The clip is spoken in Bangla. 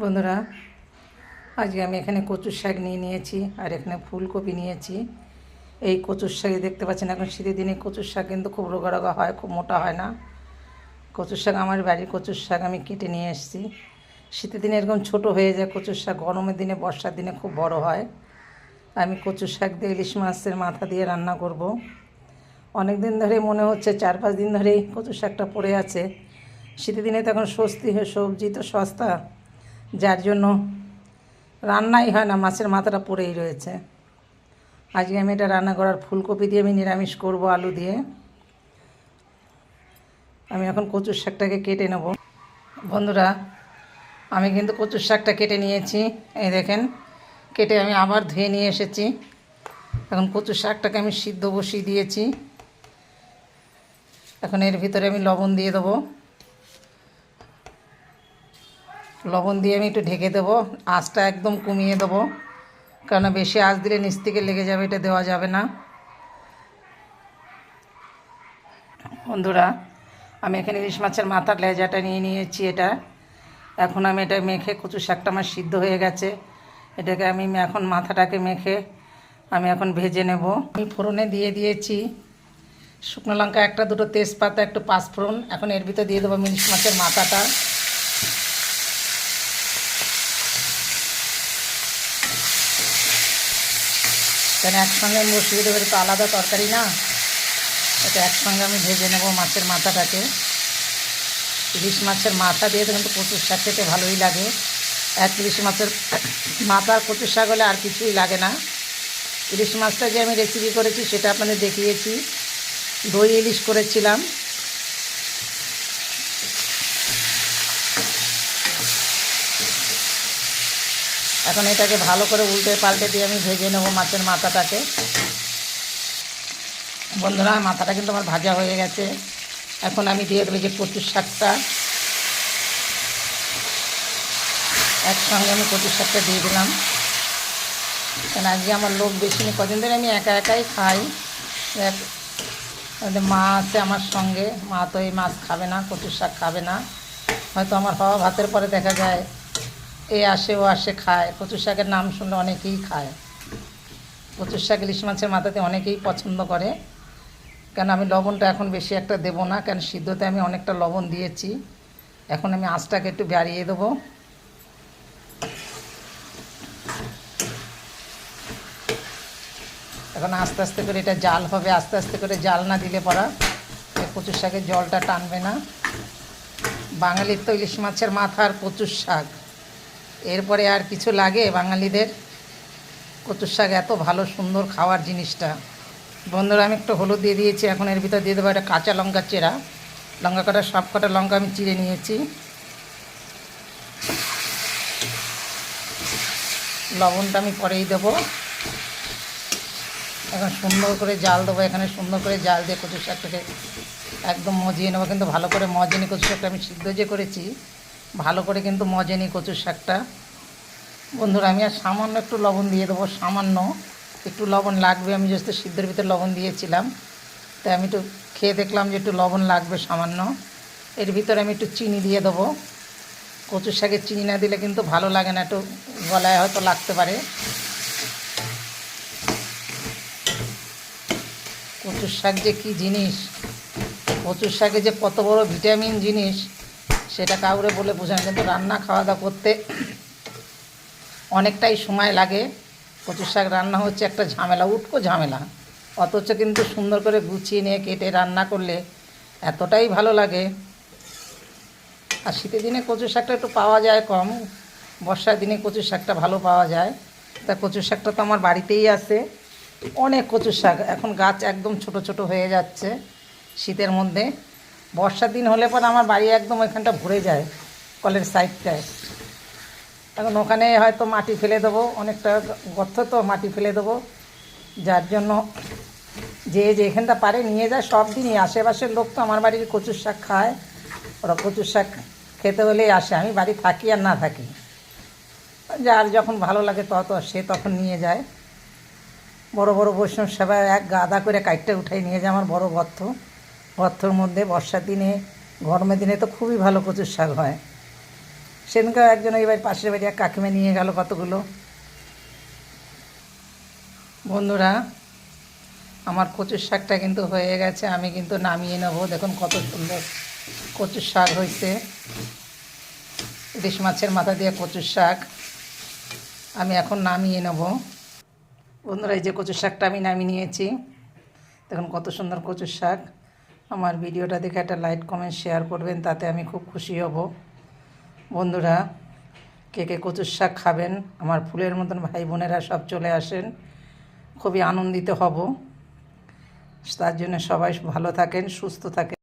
বন্ধুরা, আজকে আমি এখানে কচুর শাক নিয়েছি আর এখানে ফুলকপি নিয়েছি। এই কচুর শাক দেখতে পাচ্ছেন, এখন শীতের দিনে কচুর শাক কিন্তু খুব রোগা রোগা হয়, খুব মোটা হয় না। কচুর শাক আমার বাড়ির কচুর শাক আমি কেটে নিয়ে এসেছি। শীতের দিনে এরকম ছোট হয়ে যায় কচুর শাক, গরমের দিনে বর্ষার দিনে খুব বড় হয়। আমি কচুর শাক দিয়ে ইলিশ মাছের মাথা দিয়ে রান্না করব। অনেক দিন ধরে মনে হচ্ছে 4-5 দিন ধরেই কচুর শাকটা পড়ে আছে। শীতের দিনে তো এখন স্বস্তি হয়, সবজি তো সস্তা, যার জন্য রান্নাই হয় না, মাছের মাথাটা পড়েই রয়েছে। আজকে আমি এটা রান্না করার ফুলকপি দিয়ে আমি নিরামিষ করব, আলু দিয়ে। আমি এখন কচুর শাকটাকে কেটে নেব। বন্ধুরা, আমি কিন্তু কচুর শাকটা কেটে নিয়েছি, এই দেখেন। কেটে আমি আবার ধুয়ে নিয়ে এসেছি। এখন কচুর শাকটাকে আমি সিদ্ধ বসিয়ে দিয়েছি। এখন এর ভিতরে আমি লবণ দিয়ে দেবো। লবণ দিয়ে আমি একটু ঢেকে দেবো, আঁচটা একদম কমিয়ে দেবো, কারণ বেশি আঁচ দিলে নিচ থেকে লেগে যাবে, এটা দেওয়া যাবে না। বন্ধুরা, আমি এখানে ইলিশ মাছের মাথার লেজাটা নিয়ে নিয়েছি। এটা এখন আমি এটা মেখে, কচু শাকটা আমার সিদ্ধ হয়ে গেছে, এটাকে আমি এখন মাথাটাকে মেখে আমি এখন ভেজে নেব। আমি ফোড়নে দিয়ে দিয়েছি শুকনো লঙ্কা, একটা দুটো তেজপাতা, একটু পাঁচফোড়ন। এখন এর ভিতরে দিয়ে দেবো ইলিশ মাছের মাথাটা। কেন একসঙ্গে আমি বসিয়ে দেবো, এটা তো আলাদা তরকারি না, এটা একসঙ্গে আমি ভেজে নেব মাছের মাথাটাকে। ইলিশ মাছের মাথা দিয়ে তো কিন্তু কচুর শাক খেতে ভালোই লাগে। ইলিশ মাছের মাথার কচুর শাক হলে আর কিছুই লাগে না। ইলিশ মাছটা যে আমি রেসিপি করেছি সেটা আপনাদের দেখিয়েছি, দই ইলিশ করেছিলাম। এখন এটাকে ভালো করে উল্টে পাল্টে দিয়ে আমি ভেজে নেব মাছের মাথাটাকে। বন্ধুরা, মাথাটা কিন্তু আমার ভাজা হয়ে গেছে। এখন আমি দিয়ে দেবো যে কচুর শাকটা, একসঙ্গে আমি কচুর শাকটা দিয়ে দিলাম। কারণ আজকে আমার লোক বেশি নেই, কদিন ধরে আমি একা একাই খাই। মা আছে আমার সঙ্গে, মা তো এই মাছ খাবে না, কচুর শাক খাবে না। হয়তো আমার হওয়া ভাতের পরে দেখা যায় এ আসে ও আসে খায়। কচুর শাকের নাম শুনলে অনেকেই খায়। কচুর শাক ইলিশ মাছের মাথাতে অনেকেই পছন্দ করে। কেন আমি লবণটা এখন বেশি একটা দেবো না, কেন সিদ্ধতে আমি অনেকটা লবণ দিয়েছি। এখন আমি আঁচটাকে একটু বাড়িয়ে দেবো। এখন আস্তে আস্তে করে এটা জাল হবে, আস্তে আস্তে করে জাল না দিলে পরা কচুর শাকের জলটা টানবে না। বাঙালির তো ইলিশ মাছের মাথা আর কচুর শাক, এরপরে আর কিছু লাগে বাঙালিদের? কচুর শাক এত ভালো সুন্দর খাওয়ার জিনিসটা। বন্ধুরা, আমি একটু হলুদ দিয়ে দিয়েছি। এখন এর ভিতর দিয়ে দেবো একটা কাঁচা লঙ্কা চেরা। লঙ্কা কটা, সব কটা লঙ্কা আমি চিড়ে নিয়েছি। লবণটা আমি পরেই দেবো। এখন সুন্দর করে জাল দেবো, এখানে সুন্দর করে জাল দিয়ে কচুর শাকটাকে একদম মজিয়ে নেবো। কিন্তু ভালো করে মজেনি কচুর শাকটা, আমি সিদ্ধ যে করেছি ভালো করে কিন্তু মজেনি কচুর শাকটা। বন্ধুরা, আমি আর সামান্য একটু লবণ দিয়ে দেবো, সামান্য একটু লবণ লাগবে। আমি যেহেতু সিদ্ধের ভিতরে লবণ দিয়েছিলাম, তাই আমি একটু খেয়ে দেখলাম যে একটু লবণ লাগবে সামান্য। এর ভিতরে আমি একটু চিনি দিয়ে দেবো। কচুর শাকে চিনি না দিলে কিন্তু ভালো লাগে না, একটু গলায় হয়তো লাগতে পারে। কচুর শাক যে কী জিনিস, কচুর শাকে যে কত বড় ভিটামিন জিনিস, সেটা কাউরে বলে বোঝানো। কিন্তু রান্না খাওয়া দাওয়া করতে অনেকটাই সময় লাগে। কচুর শাক রান্না হচ্ছে একটা ঝামেলা, উটকো ঝামেলা, অথচ কিন্তু সুন্দর করে গুছিয়ে নিয়ে কেটে রান্না করলে এতটাই ভালো লাগে। আর শীতের দিনে কচুর শাকটা একটু পাওয়া যায় কম, বর্ষার দিনে কচুর শাকটা ভালো পাওয়া যায়। তা কচুর শাকটা তো আমার বাড়িতেই আছে অনেক কচুর শাক। এখন গাছ একদম ছোট ছোট হয়ে যাচ্ছে শীতের মধ্যে। বর্ষার দিন হলে পর আমার বাড়ি একদম ওইখানটা ভরে যায়, কলের সাইডটায়। এখন ওখানে হয়তো মাটি ফেলে দেবো, অনেকটা গর্ত তো, মাটি ফেলে দেবো। যার জন্য যে যেখানটা পারে নিয়ে যায়। সব দিনই আশেপাশের লোক তো আমার বাড়ির কচুর শাক খায়, ওরা কচুর শাক খেতে হলেই আসে। আমি বাড়ি থাকি আর না থাকি, যার যখন ভালো লাগে সে তখন নিয়ে যায়। বড় বড় বৈষ্ণব সেবা এক গাদা করে কাইটটা উঠাই নিয়ে যায় আমার বড় গর্তর মধ্যে। বর্ষার দিনে, গরমের দিনে তো খুবই ভালো কচুর শাক হয়। সেদিনকে একজন ওই বাড়ি পাশের বাড়ি এক কাকিমা নিয়ে গেল কতগুলো। বন্ধুরা, আমার কচুর শাকটা কিন্তু হয়ে গেছে, আমি কিন্তু নামিয়ে নেব। দেখুন কত সুন্দর কচুর শাক হয়েছে, ইলিশ মাছের মাথা দিয়ে কচুর শাক। আমি এখন নামিয়ে নেব। বন্ধুরা, এই যে কচুর শাকটা আমি নামিয়ে নিয়েছি। দেখুন কত সুন্দর কচুর শাক। আমার ভিডিওটা দেখে একটা লাইক কমেন্ট শেয়ার করবেন, তাতে আমি খুব খুশি হব। বন্ধুরা, কে কে কচুর শাক খাবেন, আমার ফুলের মতন ভাই বোনেরা সব চলে আসেন, খুবই আনন্দিত হব। তার জন্য সবাই ভালো থাকেন, সুস্থ থাকেন।